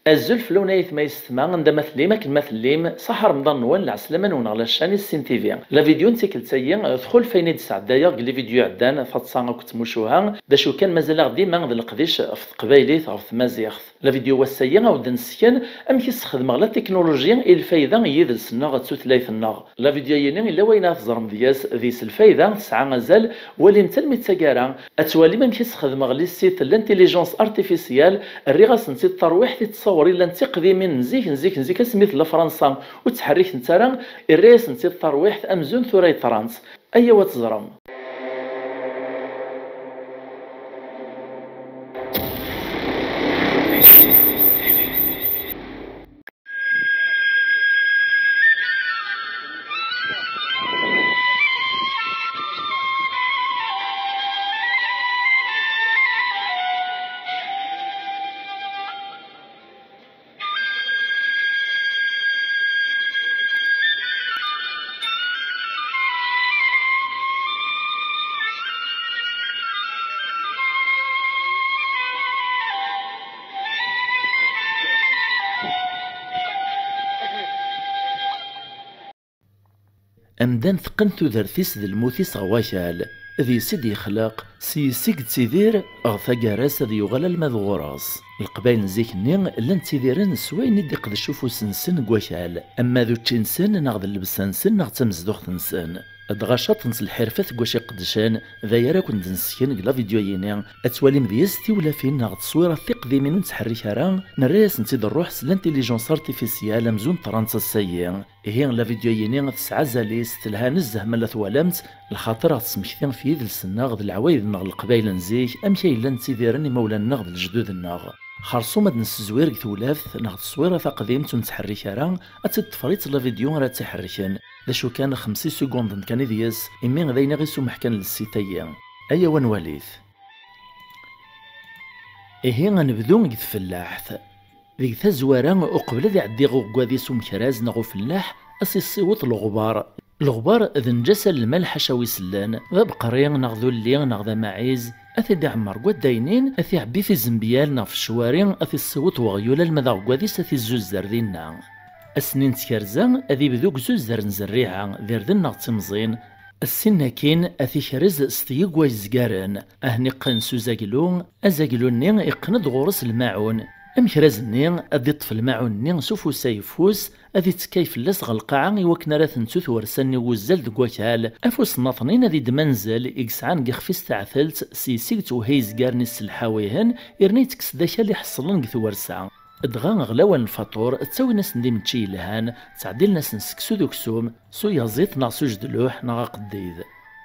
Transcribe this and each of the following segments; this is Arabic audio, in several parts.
الزول فلونايت ما يستمع عندما مثليم كلمة مثليم صح رمضان نوال العسلامة نون على الشاني السين تيفي لا فيديو نتيكل تايا دخل فين يدسع دايا لي فيديو عدان فتصانا كنت موشوها دا شو كان مازال غدي ما غد القديش في قبايليت او في مازيغ لا فيديو والسيا او دنسكن ام كيستخدم لا تكنولوجيا الفايده يدل سنا غتوثلايث النار لا فيديو يني الا وينها تزرم دياس ذيس الفايده تسعى مازال ولي متلمي تاكارا اتوالي ما كيستخدم غلي السيت الانتيليجونس ارتيفيسيال الريغاس نتي الترويح تصوري لا نتقدي من نزيك سميت لفرنسا وتحرك نتارا الرئيس نتي الترويح امزون ثوري طرانس ايوا تزرم. أمدان ثقن تودرتيس ذي الموتيس غواشال ذي سيدي يخلق سيسيك تيدير أغثى جاراس ذي يغلى المذغوراس القبايل نزيك نين لن تيديرن سوين يدي قد شوفو سنسن قواشال أما ذو تشنسن ناغذ اللبسانسن ناغ تمزدوخ تنسن دغاشات نس الحرفة قواشي قدشان ذا يرا كنت نسكن قلا فيديو ينين اتوالي مديستي ولا فين ناغ تصويرة ثق ذي منو تحرك هران نراس نتيد الروح سلانتيليجونس ارتيفيسيال مزون طرانسا السيين هي لا فيديو ينين تسعى زاليس تلها نزه ملا ثوالمت الخاطر تسمكتين في يد السناغ ذي العوايد ناغ القبايل نزيك امشي الا نتيديرني مولا ناغ الجدود الناغ خرصو ماد نسزوير ثولاث ناغ تصويرة قديمة نتحرك هران اتتفريت لا فيديو راه تحركن ذا شو كان 50 سكوند كان دياس إمين غدينا غي سمح كان للسيتايا أيا ونواليث إيه غنبدو غيث فلاحث ذيك تزوارا وقبل ذي عدي غوكوادي سمكراز نغو فلاح أسي الصوت الغبار ذا نجاسة الملح شاوي سلان ذا بقريان نغذو اللي نغذا معيز أثي دي عمر قواد داينين أثي عبي في زنبيال نغ في الشوارع أثي الصوت وغيولا المذا غوكوادي ساثي الزوزار دينا السنين تكرزا أذي بذوك زوزر نزريعا ذير ذنا تمزين السنة كين أثي خرز ستيق ويزقارن أهني قن سوزاقلون أزاقلوني إقند غورس الماعون أم خرزني أذي طفل الماعون سوفو سايفوس أذي تكيف اللس غلقاعا يوكنا راث نسوث ورساني وزال دقوكال أفوس ناطنين أذي دمنزل إكسعان قخفيس تعثلت سيسيقت وهيز قارني السلحاويهن إرنيتكس ذاك اللي حصلن قثورسا دغا غلاوان الفطور تساوي ناس نديم تشي لهان تعديل ناس نسكسو دوكسوم سو يزيط نا سوج دلوح نا قديد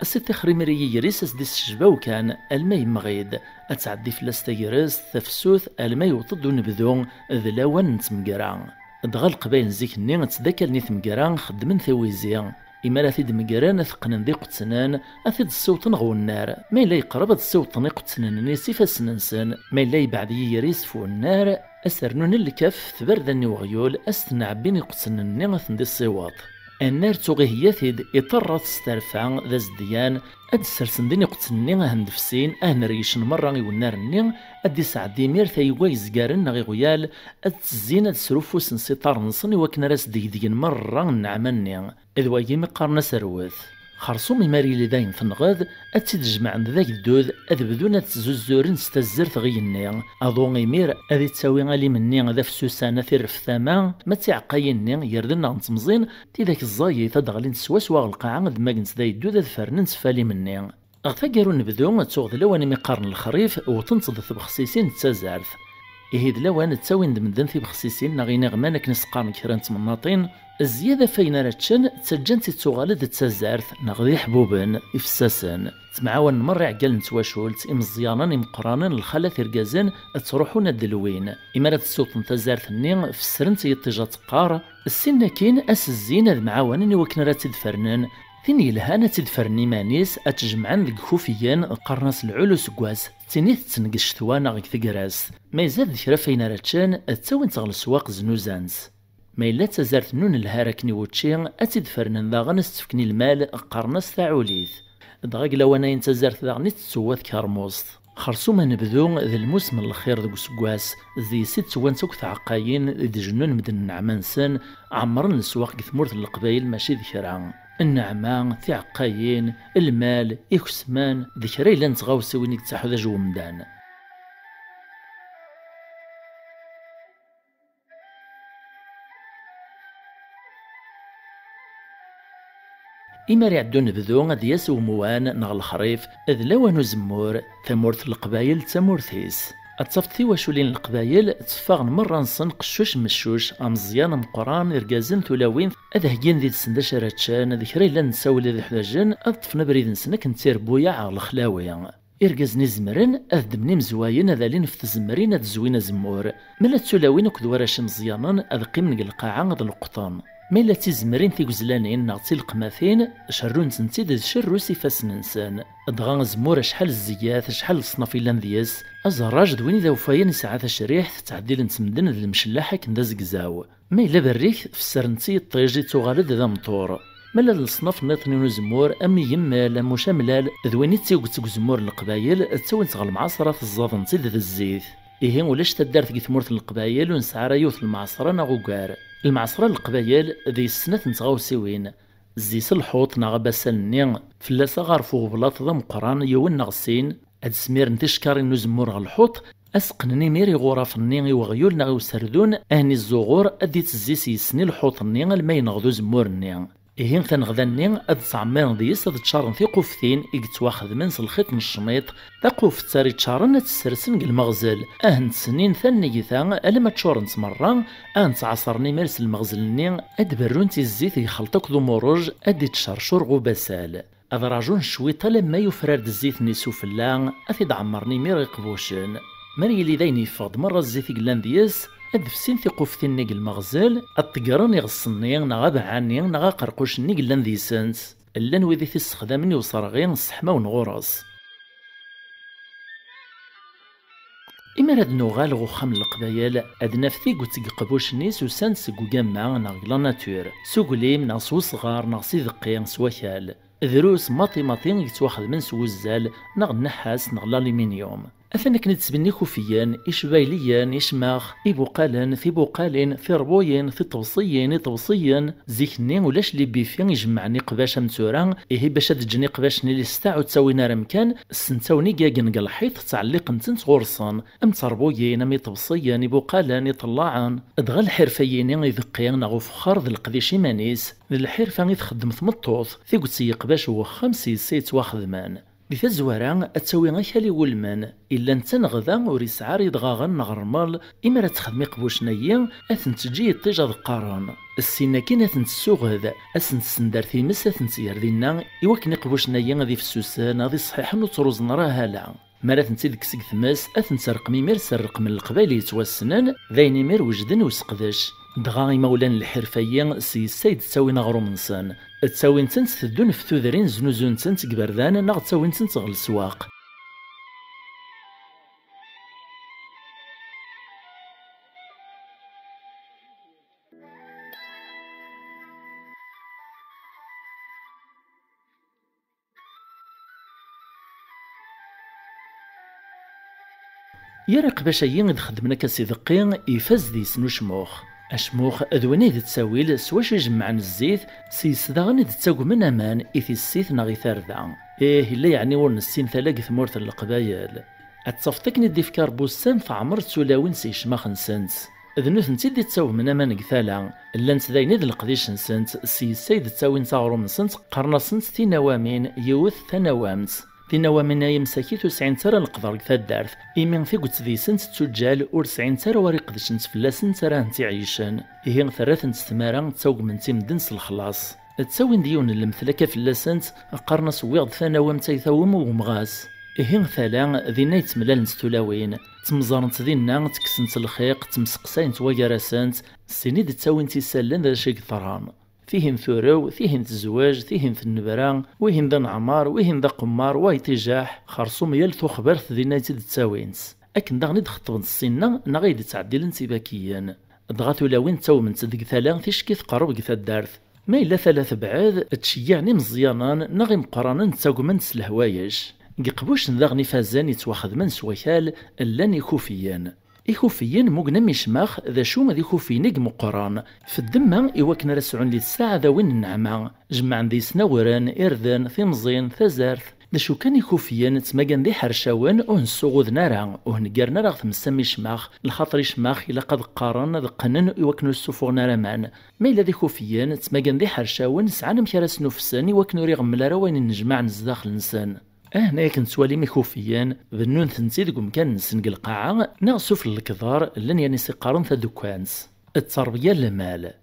السيتي خريمري يريس اس ديس الشباو كان الماء مغيد اتعدي فلاس تيرس تفسوث الماء وطد ونبذو ذلاوان نتمقرا دغا القبايل نزيك ني تذاكر ني تمقرا خدمن ثويزيا إما لا ثيد مقران ثقن ذي قتنان أثيد الصوت نغو النار ما إلا يقرب الصوت ني قتنان نيسي فاسننسن ما إلا يبعد يريس فو النار أسرنون الكف ثبردني وغيول أستنعبين قتنن نغثن دي الصوات النار توغيه ثيد إطرت استرفع ذا زديان أد سرسن ديني قتنني هندفسين ريشن مرة والنار النين أدي سعدي مير ثايوا يزقارن نغي غيال أد تزين أد سروفو سنسيطار نصني وكنا راس ديدين مرة نعمني إذ وايي مقارنة سروث خرصومي ماري لداين تنغذ أتسيد جمع عند ذاك الدود أذ بدون تزوزورن ستزرت غيني أظن مير أذي تساوي غالي مني ذا فسوسانة ثير في ثما ما تعقايني يردنا نتمزين تيذاك الزاي تدغلين سوا القاعة ذ ماكنت ذا يدود ذا فرنن سفالي مني أغتاقرو نبدو تسوغ لواني مقارن الخريف وتنصد بخصيصين تزارث إهيد لوان تساوي ندمدن في بخصيصين نغينا غمانك نسقارن كران تمناطين الزيادة فين راتشن تسجن تتوغالد تزارث نغذي حبوبن إفساسن تمعاون مرة عقال نتواشولت إمزيانا إمقرانا الخالة إرقازن تروحون الدلوين إمارة السوط نتزارث النين في السرنت يتجا تقار السنة كين أس الزينة معاونا وكنا راه تدفرنن ثاني لهانا تدفرني مانيس أتجمعن ذك خوفيان قرناس العلوس كواز تنيث تنقش ثوانا غيك ثقراس ما يزاد ذكرى فين راتشان تساوين تغل سواق زنوزانس ما إلا تزارت نون الهاركني وتشي أتدفرن ذا غنستفكني المال قرناس ثاعوليث دغاق لوانا ينتزارت ذا غني تسوات كارموست خرصوما نبدو ذا الموسم الخير ذو سكواس ذي ست وانسوك تعقاين ذي جنون مدن النعمانسان عمرن السواق كثمورت القبايل ماشي ذكران النعمان تعقاين المال إكسمان ذكري لان تغاوسي وين يتساحو ذا جو مدان. إما يعدو نبذو غادي ياسو موان نغ الخريف إذ لوانو زمور ثمورت القبايل تمورثيس أتصفت واشولين القبايل تفاغن مرة نصن قشوش مشوش أمزيان مقران إرقازن ثلاوين أذا هجين ذي تسنداش راتشان ذكري لان نساولي ذي حداجن أطفنا بريد نسنك نتير بويا على الخلاوية إرقازني زمرن أذدمني مزواين أذا لين في تزمرين أذزوين زمور ملا تسولاوين كدوراش مزيانان أذ قيمن القاعة ذا القطان ميلا تيزمرين تيكوزلانين ناغتي القماثين شرون تنتيد شرو سيفاس ننسان دغا زمور شحال الزيات شحال الصنافيلان دياس ازراج دوين ذا وفاين ساعات الشريح تعديل نتمدن ذا المشلاحة كندا زكزاو ميلا بريك في السرنتي طيجي توغالد ذا مطور مالا الصناف ناطنين زمور أمي يمال مشاملال ذويني تيوكتك زمور القبايل تسوين تغل المعصرة الزاضن تيد ذا الزيت إيه ولاش تدارت كي ثمورت القبايل ونسعى رايوث المعصرة ناغوكار المعصرة القبايل ذي السنة نتغاوسيوين زيس الحوط ناغباسال النين فلاسا غارفو غبلاط ذا مقران يوين ناغسين هاد سمير نتشكارين نزمور غالحوط أسقنني ميري غوراف النين يوغيول ناغيو سردون أهني الزغور أدي تزيس يسني الحوط النين الماي ناغدو زمور النين إهين ثنغدا النين أد تعمير ديس أد تشارن في قوفتين إيكتواخذ منس الخيط من الشميط تا قوف تاري تشارن تسرسن المغزل أهن سنين ثاني ثان ألما تشورن تمران أهن تعصرني ميرس المغزل النين أد برون تيزيت يخلطك ذو مروج أدي تشرشور غوباسال أذراجون شويطة لما يفرد الزيت نيسو فلان أثيد عمرني مير يقبوشن مري لي ذاين يفض مرة الزيت يقلان ديس أدفسين في قوفتين نيق المغزل الطقران يغصني نغا بعاني نغا قرقوش نيق لان ذي سنس اللان وذي في استخدامني وصرغين الصحمة ونغورس إما راد نوغال غوخام القبايل أد نفتي قوتك قبوش نيس وسانس قوغاما نغ لا ناتور سوغليم نغ سو صغار نغ سيدقي سواكال دروس ماطي يتواخذ من سوزال نغ النحاس نغ الالومنيوم أثناء كنت تبني كوفيان إشبايليان إشماخ إبوقالان في بوقالين في ربوين في طوصيين زيكني ولاش لي بيفين يجمعني قباش متوران إيه باش تجني قباش نلي ستاعو تساوينا رمكان السنتاوني كاكن الحيط تعليق نتنت غورصان أم تربوين أم طوصيان إبوقالان يطلعان أدغى الحرفيين يذقيان نغو فخار ذا القديش مانيس الحرفة يتخدم ثمطوث في قدسي قباش هو 5 سيت واخذ مان بثا زوارا أتساوي غيكالي ولمان إلا نتنغذا وريس عارض غاغن نغرمال إما تخدمي قبوشنايا أثن تجي الطيجة ذقاران السينا كين أثن تسوغذ أثن تسندار في مس أثن تيردينا إواكني قبوشنايا غادي في السوسان غادي صحيحا وتروز نراها لا مالا تنتي سيك ثماس أثن ترقمي مير سرق من القبائل يتوسنان ذايني مير وجدن وسقداش دغا مولان الحرفيين سي السيد تساوي نغرو منسان تساوي نتنت تدون في ثوذرين زنوزون نتنت كبردان ناغ تساوي نتنت غل السواق يرق باشاين خدمنا كاسي ذقين يفاز دي سنو شموخ أشموخ أذوني ذي تساويل سواش يجمعن الزيت سيسداغني ذي تساوي من أمان إثي السيث ناغي ثارذا إيه إلا يعني ورن السين ثلاق ثمورت القبايل أتصفتكني دي فكار بوسان فعمر تسولاوين سيشماخ نسنس ذنوث نتي دي تساوي من أمان قثالا إلا نتدايني ذي القديش نسنس سيسايد تساوي نتاغرو منسنس قرنا سنس تي نوامين يوث ثنوامس دينا من يمساكي 90 ترى نقدر كثادارث إيمان في قلت ذي سنت تجال ور 90 ترى وريق ديش نتفلاسن ترى نتي عيشان إيه ثلاث نستمارا تسوق من تيم دنس الخلاص تساوي ديون المثلكة فلاسنت قرنا سويغ ثانوام تيثوم ومغاس إيه ثلا ذينا يتملال نستولاوين تمزارنت ذينا تكسنت الخيق تمسقساين تواجراسنت السنيد تساوي نتي سالن ذا شي ثران فيهم ثورو فيهم الزواج فيهم في النبران ويهم ذا نعمار ويهم ذا قمار واي تجاح خرصوم يلثو خبرت ذي نايتي تساوينس أكن داغني دخطبن السنة نغيد تعديلن سيباكيا دغاتو لاوين تاومن تدق ثلاث تشكي ثقرب كثا الدارث ما إلا ثلاث بعاد تشيعني مزيانان نغي مقرانا نتاومن سلهوايش قبوش نذاغني فازان يتواخذ سويكال لان يخوفيان إخوفيين موغنا ميشماخ ذا شوم ذي خوفينيق مقران في الدمة إواكنا رسعون لي الساعة ذا وين النعمة جمعا ذي سناوران إرذان ثمزين ثزارث ذا شو كان يخوفيين تماقان ذي حرشاوان ونسوغوذ نارا وهنقارنا راه ثمسا ميشماخ الخاطر يشماخ إلا قد قارن ذا قنن إواكنو السفوغ نارا مان ما إلا ذي خوفيين تماقان ذي حرشاوان سعانا مكارس نفسان إواكنو ريغ ملارا وين نجمع نزداخ الإنسان هنا كنتوالي مخوفيان بنون ثنتي دقم كان نسنق القاعة ناغسو في الكدار لن يعني سيقارن ثا دوكانس التربية المال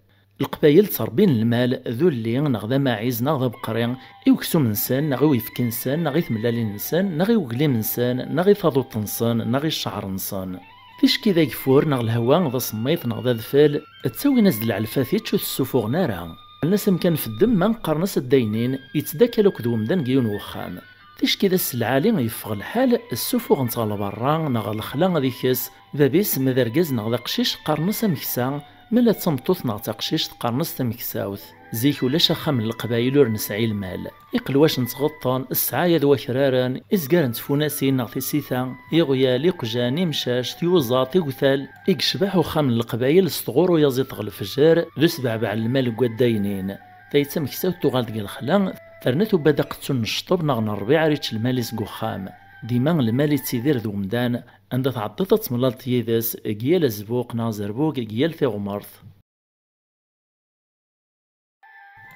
القبايل تربين المال ذو اللي نغدا ماعيز نغدا بقرين يوكسو منسان نغي ويفكي نسان نغي ثملالي نسان نغي وقلي منسان نغي ثاضو تنسان نغي الشعر نسان فيش كذا يكفور نغ الهوا نغدا صميت نغدا ذفال تساوي ناس العلفاثي تشوف السفوغ نارا الناس مكان في الدم ما نقارنس الداينين يتداكلو كدوم دان قيون وخام فيش كذا السلعالي يفغ الحال السفوغ نتغال برا نغ الخلا غادي كاس بابيس ماذا ركاز نغدا قشيش قارنس مكسا ملا تمطوط نغ تقشيش تقارنس تمكساوث زيك ولاش خام القبايل ور نسعي المال يقل واش نتغطان السعايا ذو كرارا إزقار نتفوناسين نغ تيسيثا يغيال يقجان يمشاش تيوزاط يقثال يقشبح وخام القبايل سطغور ويزيط غل الفجار ذو سبعبع المال قداينين تايتا مكساوث تغال ديال الخلا فرنتو بدا قدتو نشطب نغ نربيع ريتش المال يسقو خام ديما المال يتسيدير ذو مدان عند تعطيطة تملالت يداس قيال زبوق نا زربوق قيال في غمرث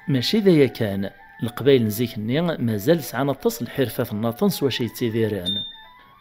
ماشي ذايا كان القبايل نزيكني مازال سعانا تصل حرفة الناطنس واش يتسيديران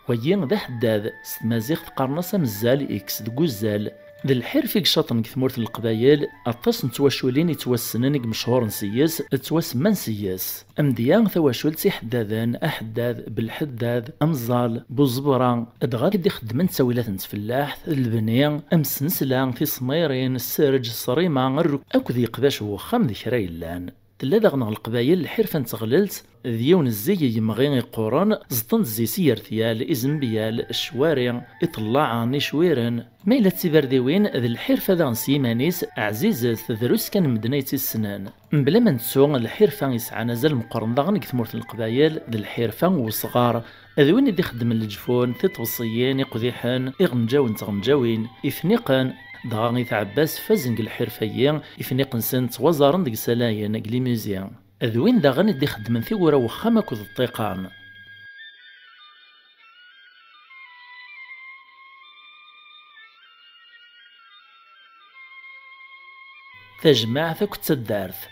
ويين ذا حداد ستمازيغ تقارنصا مزال إكس دقوزال ذا الحرفيك شاطن كثمورت القبايل أطاس نتواشولين يتوسنن مشهور نسياس تواسمان سياس أمديان ثواشول حداذان أحداذ بالحداذ أمزال بوزبران أدغاك دي خدمن تساويلات نتفلاح البنيان أمسنسلان في صميرين السرج الصريمة الرك أكو ذي قداش هو خام ذي كرايلان تلا غنغ القبايل الحرفة نتغللت ذيون الزي يمغين يقورن زطن زي سيرثيال إزنبيال الشوارع إطلع نشويرن ما إلا تبرديوين ذي الحرفة ذا نسيمانيس عزيزة ذروس كان مدنيتي السنان بلا ما نتسو الحرفة يسعى نزل مقارن ذا كثمورت القبايل ذي الحرفة وصغار ذوين يدي خدم الجفون تطوصيين يقذيحن إغنجاوين تغنجاوين إفنيقن دغاني تعباس فازنق الحرفيين إفنيقن سنت وزارن ديك سلاين قليميزيان أذوين داغن يدي خدمن ثيورا وخاما كوذ الطيقان تجمع ثاك تدارث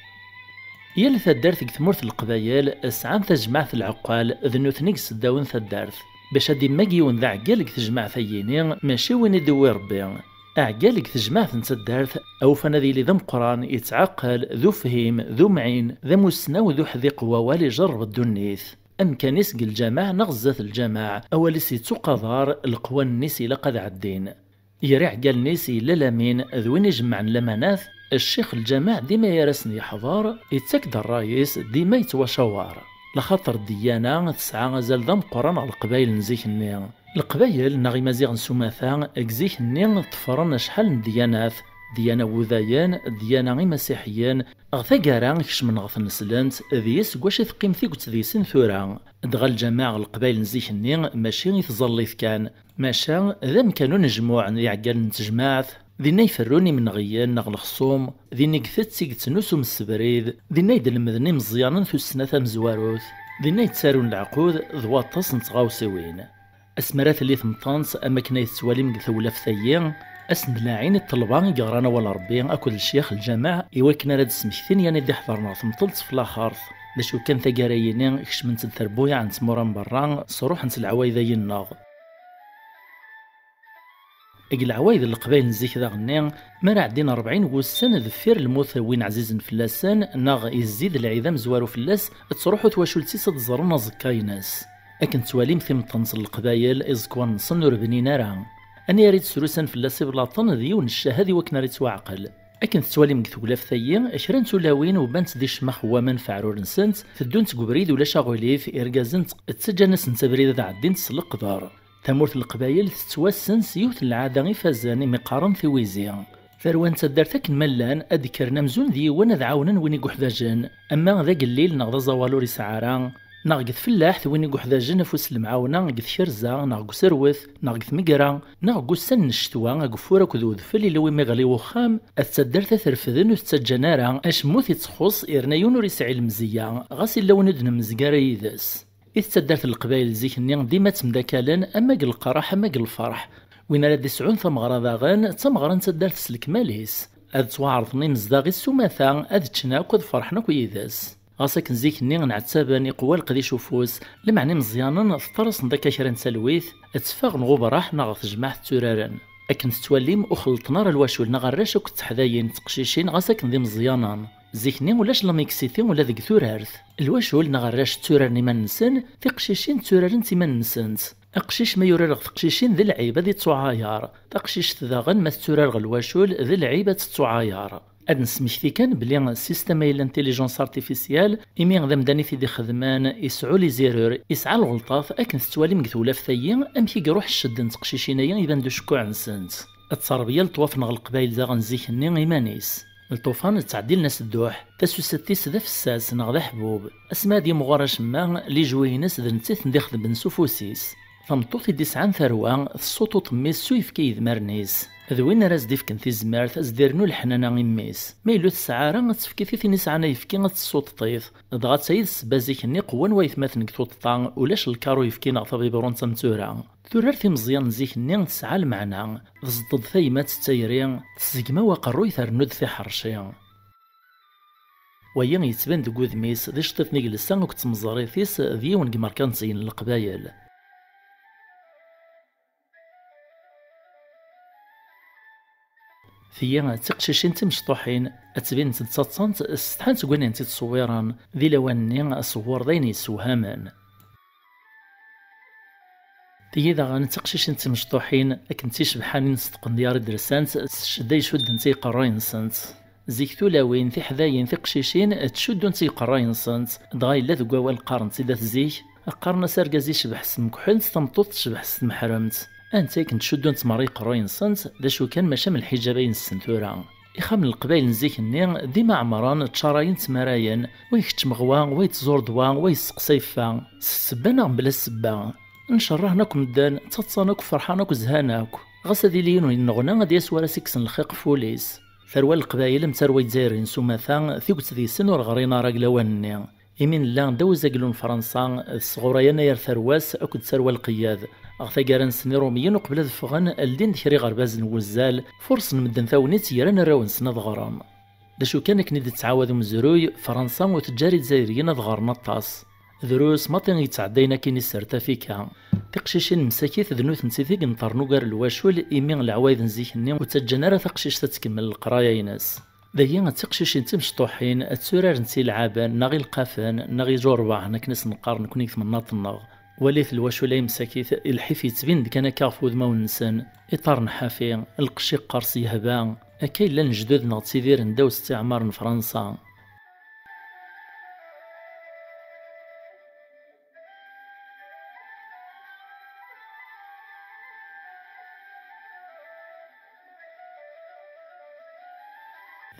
يال ثدارث كثمورت القبايل اسعان تجمع العقال ذنو ثنيك سداون ثدارث باش هادي ماكيون ذا عقالك تجمع ثيينين ماشي وين يدوي ربي أعقالك تجمع تدارث أو فنذي لذا مقران يتعقل ذو فهيم ذو معين ذا مسنا وذو حذيق ووالي جرب الدنيث أم كان يسقي الجماع نغزات الجماع أولي سيتو قضار القوان نيسي لقد عدين يريع قال نيسي للامين ذوين يجمع لمناث الشيخ الجماع ديما يرسني حضار يتسكد الرايس ديما يتوشوار لخاطر الديانة تسعى غزال ذا مقران على القبايل نزيك النيان القبايل ناغي مازيغ نسوماثا اكزيك نين طفرن شحال من ديانات ديانة وذايان ديانة غي مسيحيان غثا كارا كش من غث نسلنت ذيس واش تقيم ثيك تذيسن ثورا دغا الجماعة القبايل نزيك النين ماشي يتظليث كان ماشا ذا مكانو نجموع يعقال نتجماعث ذينا يفروني من غيان نغ الخصوم ذينا كثت سيكت نسوم السبريد ذينا يدلمذني مزيانا ثو السنة مزواروث ذينا يتسارون العقود ذواطس نتغاوسوين اسمرات اللي ثمطانس اما كنا يتسوالي من ثولا في ثيان اسند لاعين الطلبان يقرانا ولا ربي اكل الشيخ الجماع يوكنا راد سمكتين يعني دي حضرنا ثمطلت في الاخرث باش كان ثقارايين كشمنت الثربويا عن تموران بران صروح نت العوايذ الناغ العوايذ القبايل نزيك ذا غنين ما عدينا 40 وسنة ذفير الموت وين عزيز فلاسان ناغ يزيد العظام زوارو فلاس تروحو تواشلتي تزرنا زكايناس أكن تواليم ثم تنصل القبايل إزكوان نصنور بنينا راه أنا ريت سروسان فلاسي بلاطن ذيون الشهادي وكنا ريت واعقل أكن تواليم كثولاف ثيين أشران تولاوين وبانت دي شمخ هو من فعرور نسنت تدون تقبريد ولا شاغوليف إرقازنت تسجنس نتبريد ذا عدين تسلق دار ثمورت القبايل تتوسن سيوت العادة غي فازاني مقارن ثويزيان ثروان تدارتك الملان أذكرنا مزون ذي وانا ذعاونا وين يقوح ذا جان أما ذاك الليل نغضى زوالوري سعاران ناقث فلاح وين يقو حدا جنفوس المعاونة قث شرزة ناقو سروث ناقث مقرا ناقو سن الشتوى ناقو فورك ذو ذفل لو مغلي وخام التسدر تثرفذن وتسجنارا اش موثي تخص إرنايون وريسعي المزية غاسي لو ندن مزقارا يدس إذ تسدرت القبائل زيكني ديما تمداكالا أما قل القراح أما قل الفرح وين راد يسعون ثمغرا ذاغان تمغرا تسدرت سلك ماليس أذ توعرضني مزداغي السماثا أذ تشناك وذ فرحنا كويداس غاساك نزيكني نعتساباني قوى القدي شوفوس لمعني مزيانا ثطرس نداكا كرا نسالويث اتفاغ نغوبراح ناغ جماعة توراران أكن تتوليم أخلطنا راه الواشول نغراش وك تحذاين تقشيشين غاساك نذي مزيانا زيكني ولاش لا ميكسيتي ولا ذيك ثورارث الواشول نغراش تورارني ما نسن تقشيشين تورارن تي ما نسنت أقشيش ما يورارغ تقشيشين ذي العيبة ذي تسوعايار تقشيش تذاغن ما تورارغ الواشول ذي العيبة تسوعايار أد نسميكتي كان بلي سيستم الانتيليجونس ارتيفيسيال إمي غدا مداني في دي خدمان يسعو لي زيرور يسعى الغلطات أكن تتوالي مكتولا في ثيين أمكي يروح الشد نتقشيشينيا يبان دو شكوع نسنت التربية لطواف نغ القبايل دا غنزيكني إيمانيس الطوفان تعديل ناس الدوح تسوستيس ذا فساس نغ ذا حبوب اسما دي مغارش ما لي جوينس ذا نتيث نديخ بن سوفوسيس ثمطوط ديسعان ثروة الصوت طميس سويف كيد مرنيس ذوين راز ديفكن في زمارت ازديرنو الحنانة غميس ميلو السعارة تفكي في نسعنا يفكي الصوت طيف ضغط سيد السبازيك ني قوان ويثمات نكتوط طان ولاش الكارو يفكي نغطبي برون تمتورا ثورار في مزيان زيك ني تسعى المعنى ضد ثيمات التيرين تسقما وقرو يثرنود في حرشي ويا يتبان دو قوذميس ذي شطيف نيجلسان وكتمزاريثيس ديون كماركان زين القبايل ثيا تقشيشين تمشطوحين اتبين تتصنت استحان تقولين تصويران ذي لواني صور ذين يسوهامان ثيا ذا غان تقشيشين تمشطوحين اكن تيشبحانين صدقن ديار درسانت شدا يشد نتي قراين سنت زيكتو لاوين في حذاين في قشيشين تشد نتي قراين سنت دغاي لا ذكوا القرن تيدات زيك قرنا ساركازي شبح سم كحلت تمطوط تشبح سم حرمت انت كنت شدو نتماري قروين سنت دا شو كان ماشا من الحجابين السنتورا إخام القبايل نزيكني ديما عمران تشراين تمراين ويكتش مغوا ويتزور دوا ويسقسيفا السبانة بلا السبا نشرهناك مدان تتصاناك فرحاناك وزهاناك غاس هادي لينو ينغنا غادي يسوى راسكسن الخيق فوليس ثروة القبايل متروي تزايرين سوماثا ثيوكت ذي سن ورغرينا راكلاواني يمين لا دوزا قلون فرنسا الصغورة يناير ثرواس أكد ثروة القياد أغثاقارن سني روميين وقبل ذفغن الدين ذكري غرباز نوزال فرص نمدن ثاونيت يران راون سنة ضغرام داشو كان كنيد تعاود مزروي فرنسا وتجاري تزايريين ضغرنا الطاس دروس ماطين يتعدينا كيني سرتا فيكا تقشيشين مساكيث ذنوث نسيثيق نطرنو قار الواشول إيمين العوايد نزيكني وتجنارة تقشيش تتكمل القرايا يناس ذايا تقشيشين تمشطوحين تسورار نسي العابان ناغي القافان ناغي جورباح نكنس نقارن كونيك ثمنات النغ وليث الواشولاي مساكيث الحيف يتبين كان كافود ما ونسان إطار نحافي القشي قارسي هبان أكاين لان جدود نغتسيدير نداو استعمار فرنسا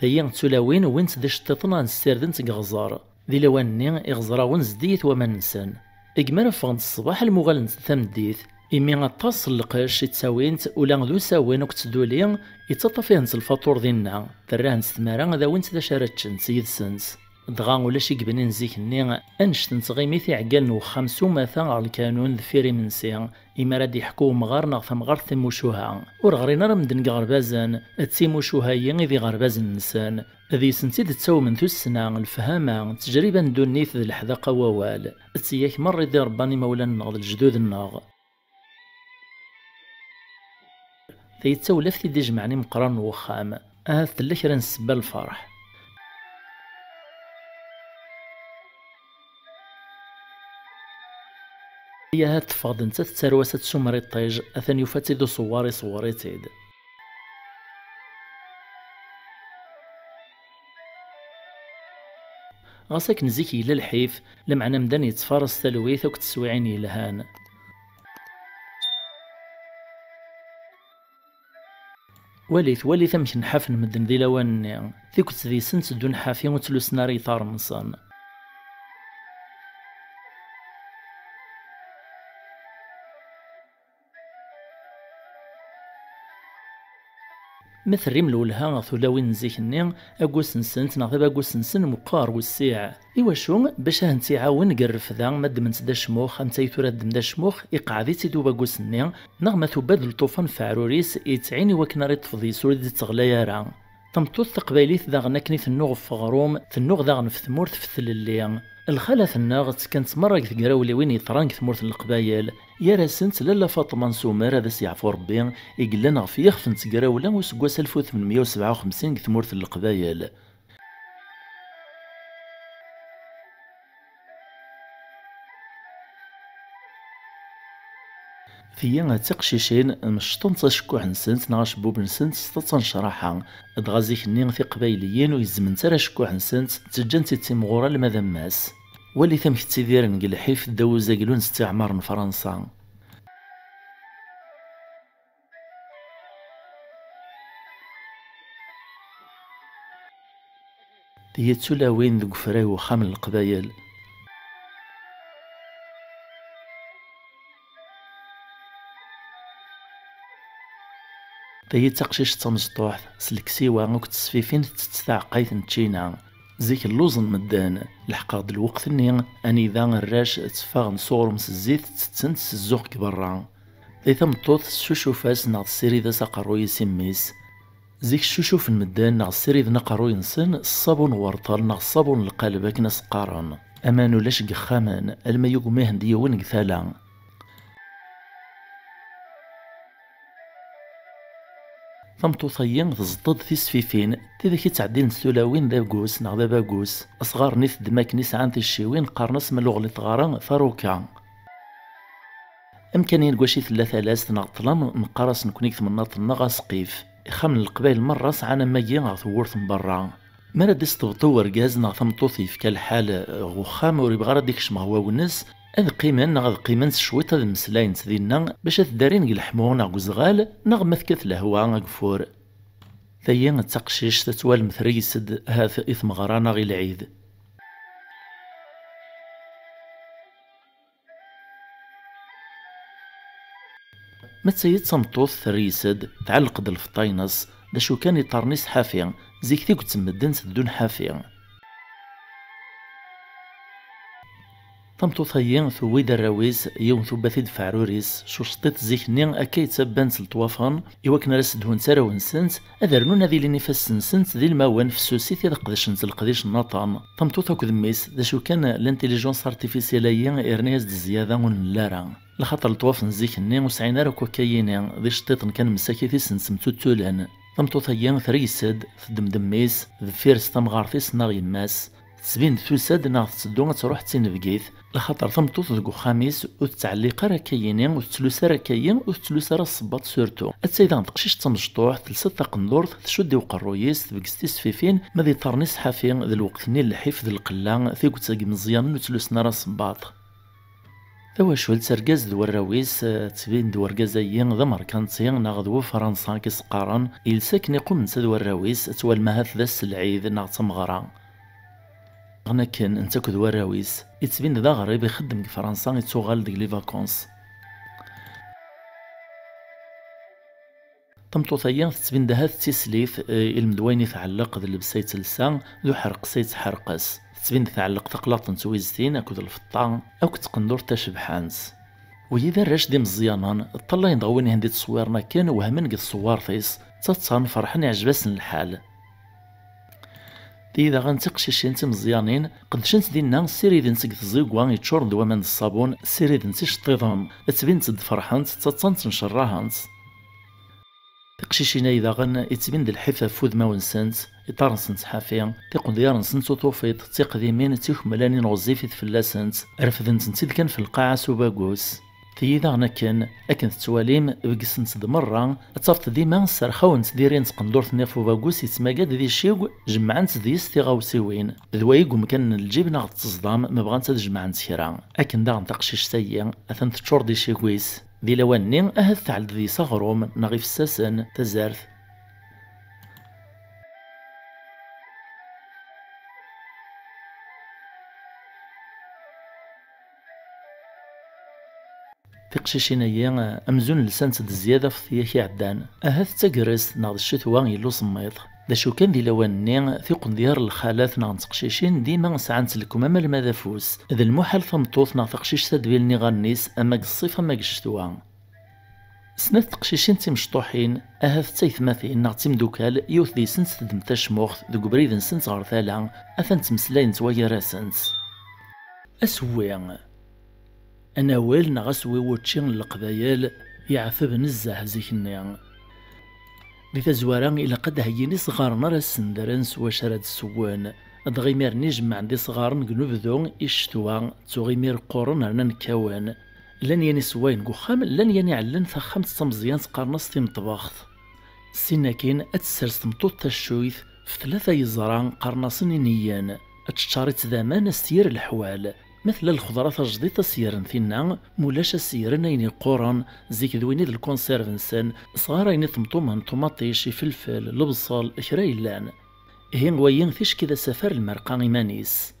ذايا تسولاوين وينت دي شطيطنا نستردن تقغزار ذي لواني إغزراون زديت وما ننسان إجمالا فغنت الصباح المغال نتثمديث إمي غطاس اللقاش يتساوينت ولا ذو ساوين وكتدولي يتطفيهن الفاتور ديالنا تراهن ستمارا ذا وينت ذا شارتشن سيد سنس دغا ولا شي كبنين زيكني انشت نتغيمي في عقال وخام سوماثا على الكانون ذفيري منسي إما راد يحكو مغارنا ثمغار ثموشوها ورغرينا راه مدن غربازان تيموشوها هي ذي غرباز النسان ذي سنتيد تساو من السنة الفهامة تجربة ندونيث ذي الحذاقة ووال تسياك مر ذي رباني مولانا نغض الجدود الناغ ذي تساو لفتي دي جمعني مقران وخام تلاك راه نسبة الفرح هي هاد تفاض نتا تترواسات سومري الطيج أثن يفاتيدو صواري تيد غاساك نزيك إلا الحيف لمعنا مدان يتفارس تلويث وك تسويعين يلهان وليث أمك نحاف نمدن ذي لواني ثيكت ذي سنت دون حافي وتلو سناري طار منصان مثل ريم الولها ثلاوين نزيكني اكوس نسنت نغ اكوس نسن مقار والسيع شو باش هنتيعاون قرف ذا مد من سدا شموخ انت يتورد من دا شموخ يقعدي تيدوب اكوس ني نغ تبادل طوفان فعروريس يتعيني وكنا تفضي سوري تغلا راه تمطوط تقبايليت ذا غنكني في النوغ في غروم في النوغ ذا غنف ثمورت في ثللي الخالة الناغ كانت مرة تقراولي وين يطرانك ثمورت القبايل يا راسنت لالا فاطمة نسومر هذا سيعفو ربي يقلنا في يخفن تقراولا وسقواس 1857 ثمورت القبايل. فيا تقشيشين مشطون تشكوح نسنت ناغ شبوب نسنت ستة شراحة دغازيك نين في قبايليين ويزمن ترى شكوح نسنت تجنتي تيمغورا لماذا ماس ولي ثم كتيدير نقلحيف داوزا قلون استعمار من فرنسا. هي تسولاوين ذو فراي وخام القبايل هي تقشيش تمسطوح سلكسيوا نوك تسفيفين تستعقيت نتشينا زيك اللوز مدان الحقاق الوقت اني اني ذا الراش تفاغ نصور مس الزيت تتسنت الزوق برا ذي ثم طوط الشوشوفاس ناغ السيري ذا ساقروي سميس زيك الشوشوف المدان ناغ السيري ذا نقروي نسن الصابون ورطال ناغ الصابون القالب كنا سقارن امانو لاش قخامان الما يقوميه ديون قثالا ثمطوطيين تزطد تيسفيفين تذاك تعدين سولاوين ذا باكوس ناغ ذا باكوس اصغار نيث دماك نسعان تيشيوين قارنس من لغلي غاران فاروكا امكانين كواشي ثلاثة لاس ناغ طلام نقارس نكونيك ثمناط ناغ سقيف خامن القبايل مرة سعانا ماجي غا ثورث من برا مالا ديستبطو ورقاز ناغ ثمطوطي في كالحال غوخام وري بغارا ديك شمغوا ونس هذا قيمة ناغ قيمة شويط هذا المسلاين تدينا باش تدارين الحمو ناغ وزغال ناغ مثكث لهوا غفور ثيا التقشيش تتوال مثريسد هاث إثم غرانا غي العيد ما تسيد صمطوث ثريسد تعلق الفطاينس دا شو كان يطرنيس حافيا زيك ثيك تمدن تدون حافيا طمطوطيين ثوي دراويس يوم ثبثيد فعروريس شو شطيت زيك نين اكي تسبان سلطوافن يوكنا راسدهون سارا ونسنت اذرنون ذي اللي نفس نسنت ذي الموان في السوسيت يذا قداش نتلقديش النطان طمطوطا كذميس ذا شو كان الانتيليجونس ارتيفيسياليين ارنياز دي زياده ونلارا لخاطر الطوافن زيك نين وسعينا راه كوكايين ذي شطيط كان مساكيتيس نسمتو تولان طمطوطيين ثريسد دميس ذفيرس تمغارتيس ناغي ماس تسبين ثوساد ناغ تسدو تروح تينفقيث لخاطر ثمطوط ذوك خاميس وتتعلق راه كاينين وتتلوسا راه كاين وتتلوسا راه الصباط سورتو السيدة تقشيش تمشطوح تلسد تقندورت تشدي وقرويس تبكستيس فيفين ماذي طرنيس حافين ذا الوقت نيل الحيف ذا القلا ثيك تاقي مزيان وتلوسنا راه الصباط ثوا شوال تركاز ذو الراويس تبين ذو ركازيين ذا ماركانتيين ناغ ذو فرنسا كيسقارن يلساك نيقوم نتا ذو الراويس توال مهات ذا السلعيد ناغ تمغرا غنا كان انت كد وراويس يتبين ذا غريب يخدم في فرنسا يتوغال ديك لي فاكونس طمطوطيا تتبين ذا هاد التسليف المدويني تعلق ذا اللبسة يتلسا ذو حرق سيت حرقس تتبين تعلق تقلاط نتويزتين اكد الفطان او كتقندور تاشبحانس وإذا راش دي مزيانا طلع ينضويني هندي تصويرنا كان وهمن قد صوارتيس تتصان فرحني عجباسن الحال إذا غنتقشيشين مزيانين قدشنت دينا سيريد نسق تزيقوا يتشور دوامان الصابون سيريد نتشطيضهم تبين تد فرحانت تتصنت نشراهانت تقشيشين إذا غن يتبين د الحفا فود ما ونسنت يطارنسنت حافيا تيقون ديار نسنت وطوفيت تيقديمين تيخملانين غزيفيت فلاسنت رفدنت نتيد كان في القاعة سوباكوس تيذا غنا كان اكن تتواليم بقسنت مرة تصافت ديما سرخاون تديرين تقندورت نيفو باكوس يتماقاد ذي شيو جمعنت ذيس تيغاوسيوين ذوايق مكان الجيب ناغ تصدام مبغان تجمعنت كرا اكن داغ تقشيش سيا اثن تشور دي شيكويس ذي لواني اهث تعلد ذي صغروم ناغي فساسن تزارث تقشيشين هي أمزون لسان تد زيادة في ثياكي عدان أهات تقرس ناض الشتوى يلو صميط دا شو كان دي لواني ثيق ديار الخالات ناض تقشيشين ديما ساعات الكمامة المذافوس ذا المحال ثمطوط ناض تقشيش تدبيل نغنيس أما الصيف أما الشتوى سنات تقشيشين تيمشطوحين أهات تيثماثين ناض تيمدوكال يوث دي سنس تدمتاش موخ دو بريد نسنس غرثالا أثن تمسلاين توايا راسنس أسويا أنا ويل غسوي وتشين القبايل يعفب نزه زيكني دي تزواران إلا قد هيني صغارنا السندرنس وشرد السوان دغيمير نجمع عندي صغارن قنوبذون إشتوان تغيمير قورن رنا نكاوان لن يني سواين قخام لن يني علن فخمت صمزيان سقارنص تيم طباخت سيناكين أتسرس تمطوط تشويث في ثلاثة يزران قرناصن نيان أتشاريت ذامان السير الحوال مثل الخضرات الجديدة سيرن فينا مولاش السيرن ايني قورن زيك ذويني د الكونسيرفنسن صغار ايني طمطومن طماطيشي فلفل البصل كرايلان هين وين فيش كذا سفر المرقى إيمانيس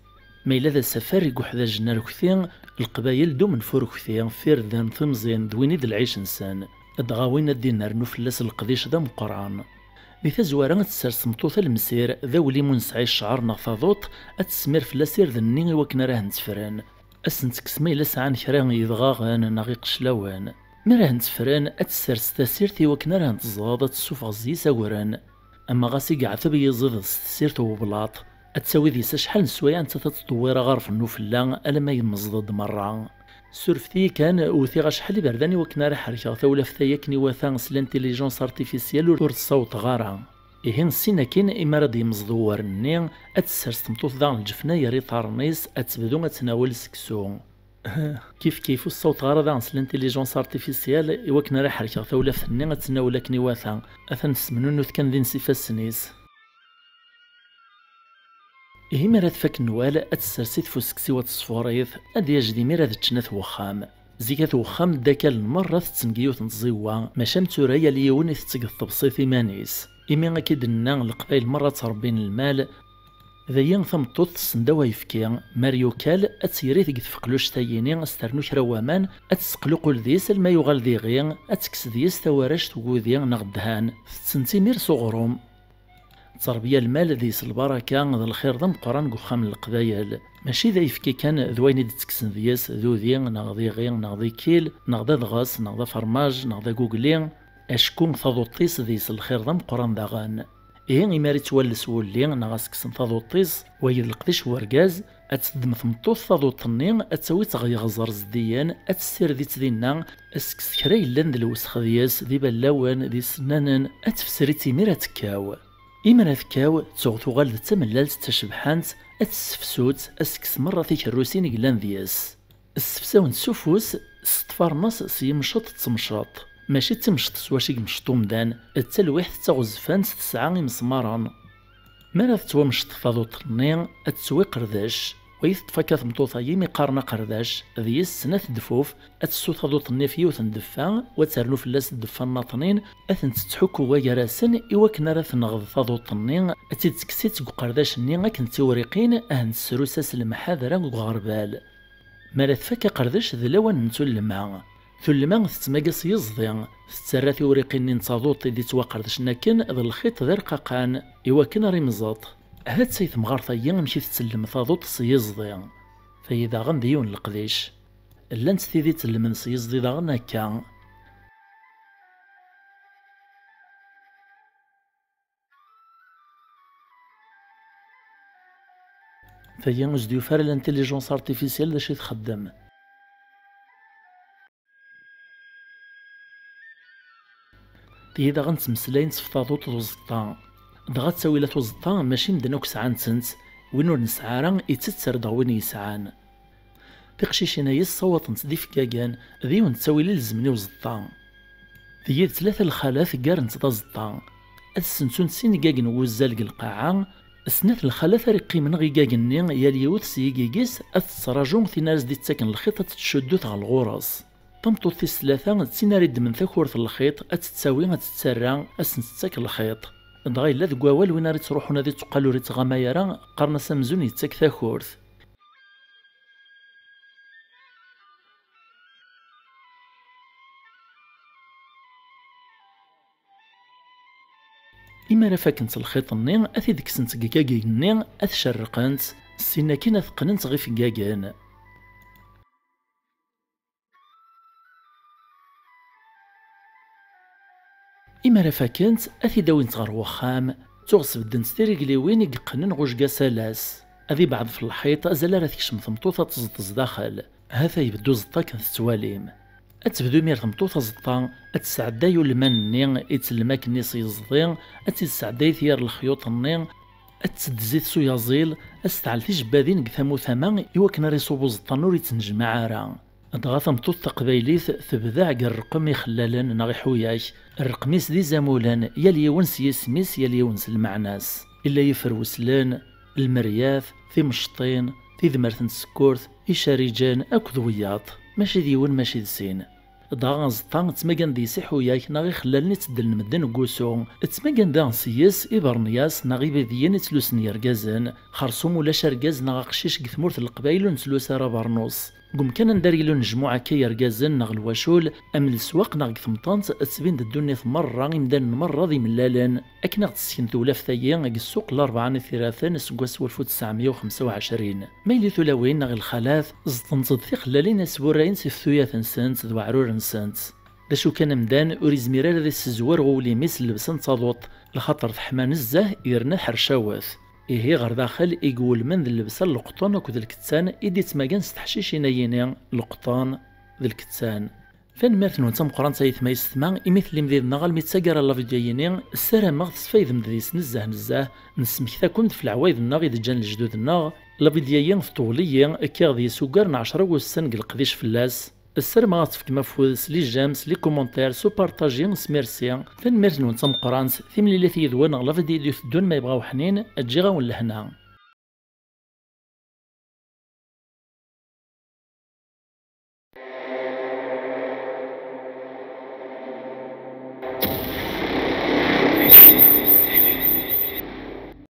ما إلا ذا سفر يقوح ذا جنار كثير القبايل دو من فور كثير فيردان ثمزين ذويني د العيش نسان ادغاوين الدينار نفلس القديش ذا مقرعان دي تزوارا تسرس مطوث المسير ذاولي منسعي الشعر نغفاضوط اتسمير فلاسير ذني وكنا راه نتفران اسنت كسمي لسعان كران يضغاغان ناغي قشلاوان مراه نتفران اتسرس تاسيرتي وكنا راه نتزاض تسوف غزي ساوران اما غاسي قعثب يزيد سيرتو وبلاط اتساوي ذي شحال نسوايا انت تتطوير غارف النوفلا الا ما يمزضد مرة سورفتي كان وثي غا شحال برداني وكنا راه حركه ثولا فتاياكني وثانس لانتيليجونس ارتيفيسيال ور الصوت غارا إهين سينا كاين إما راه مزدور الني أتسرس تمطوط ذا الجفنة يري طارنيس أتبدو أتناول السكسو كيف الصوت غارا ذا لانتيليجونس ارتيفيسيال وكنا راه حركه ثولا فتني أتناول كني وثان أثن سمنو نوث كان ذي نسيفا السنيس إيه مرات فاك نوال أتسرسيت فوسكسي وتصفوريث أدي يجدي مرات تشنث وخام زيكات وخام داكا المرة تتنقيو تنزيوا ماشا متوريا ليوني تتقد تبسيط إيمانيس إمي أكيد لنا القبايل مرة تربين المال ذايا ثمطوط تسنداو يفكي ماريو كال أتسيري ثقت فقلوش تاييني أسترنو كرا وامان أتسقلو قول ديس الما يغال ديغيا أتكس ديس توارش تقوذيا نغدهان تسنتيمير صغروم تربية المال ديس البركة ذا الخير ذا مقران قخام القبايل ماشي ذا يفكي كان ذويني دتكسن دياس ذو ذي نغذي غير نغذي كيل نغذا دغاس نغذا فرماج نغذا كوكلي أشكون ثاضوطيس ديس الخير ذا مقران داغان إيه إماري توالس ولي نغاس كسن ثاضوطيس ويد القديش ورقاز أتسدم ثمطوط ثاضوطني أتسوي تغي غزر زديان أتسير ذي تذينا أسكس كراي لان دلوسخ دياس ذي بلاوان ذي سنانن أتفسري تيمير أتكاو إما ذكاو تغثو غال تملالت تشبحانت أتسفسوت أسكس مرة ثيك الروسين قلان دياس السفساو نسوفوس ستفارناس سيمشط تمشط ماشي تمشط سواشي مشطو مدان التلويح تغزفانت تسعى مسماران مالا تتومشط فاضو طنين أتسوي قرداش ويث تفكا مطوطا يمي قارنا قرداش ذيس سنة دفوف أتسو تاضو طني في يوث ندفا وترنو فلاس الدفا الناطنين أثن تتحكو ويراسن إوا كنا راه تنغض تاضو طنين أتي تكسيت قرداش ني أكن توريقين أهن تسروساس المحاذرة وغربال مالا تفكا قرداش ذلوان نتو الماء ثلما تتماقص يزضي تتسرى توريقين نتاضوطي دي تواقرداش ناكن ذا الخيط ذا رقاقان إوا كنا رمزاط هاد سيث مغارثيا مشي تسلم ثاضوط سيزضي فإذا غنديون القديش لانت تيدي تلمن سيزضي دا غناكا فهي نزديو فار الانتيليجونس ارتيفيسيال داش يتخدم تيدا غنتمسلاين تفطاضوط وزطان دغا تساوي لا توزطان ماشي مدنوك سعان تنت وين ور نسعى راه يتسر دا وين يسعان تقشيشنا يصوت دي فكاكان ذيون تساوي لي لزمني وزطان ذي ثلاثة الخالات كار نتا زطان السنتون سين كاكن وزالق القاعة سنات الخالات رقي من غي كاكني يا اليوث سيكيكيس أتسراجون ثينارز دي تساكن الخيط تشدوت على الغرز طمطو في الثلاثة تسيناريد من ثكورة الخيط أتتساوي أتتسرى أسن تساك الخيط دغا إلا ذك وال وين راه تروحون هادي تقالو ريت غمايرا قرنا سامزون يتساك ثاكورت إما راه فاكنت الخيط-ني أثي دكسنت كاكاكي-ني أثشرقنت السينا كينا ثقننت غي في كاكان. إما راه فاكنت أثي داوينت غير وخام تغصب دنت تيريكليوين يقنن غوش كاسالاس أذي بعض في الحيط أزال راه تكشم ثمطوطة تزطز داخل هذا يبدو زطا كان التواليم أتبدو مير ثمطوطة زطا أتسعدايو الماء-ني يتلماك-ني سيزضي أتسعداي ثيار الخيوط-ني أتسدزيت سويازيل أستعل تيجبادين كثامو ثما إواكن ريصوبو زطا نور يتنجمع راه أدغا ثمطوط تقبايليت تبدا كاع الرقم يخلالن ناغي حوياش الرقميس دي زامولان يا ليونس يسميس يا ليونس المعناس إلا يفروسلان المرياث في مشطين في ذمرث السكورث إشاريجان أكد وياط ماشي ديون ماشي دسين داغا زطا تماكان دي سيحوياك ناغي خلالني تدل مدن كوسو تماكان دا سياس إبرنياس ناغي بذيان يتلوسن يركازان خرصوم ولا شركاز ناغا قشيش كثمورث القبايل نتلوس راه برنوس قم كان نداريلو نجموعة كي يركازن ناغ الواشول أم السواق ناغ ثمطانت تسبين دوني مرة إمدان مرة ذي ملالان أكنا تسكن ثولاف ثايا السوق الأربعة ثلاثان سكواس 1925 ميلي ثلاوين ناغ الخلاث زطنت في خلالين سبوراين سيف نسانت ذو عرور نسانت داشو كان مدان أوريزميرا ذي السزوار غولي ميس لبسان تضوط لخاطر ثحمان الزه يرنا حرشاوث إيه غير داخل يقول من ذي اللبسة القطان وكذا الكتان إدي تماكان ستحشيش ينايين القطان ذي الكتان فان مارث نونتا قران سايث ما يستمع إمثل مذيذ نغال ميتساقر الله في جايينين السلام مغث فايد مذيس نزه نسمكتاكم في العوايد الناغ إذا جان الجدود الناغ الله في جايين في طولية كاغ ذي سوكر 10 وسن القديش فلاس السلام غاتفك مفوز لي جامس لي كومونتير سو بارطاجي سميرسي فان مارث نونتا قران ثيم لي ثيذوان الله في ديدو دون ما يبغاو حنين أجي غاون لهنا.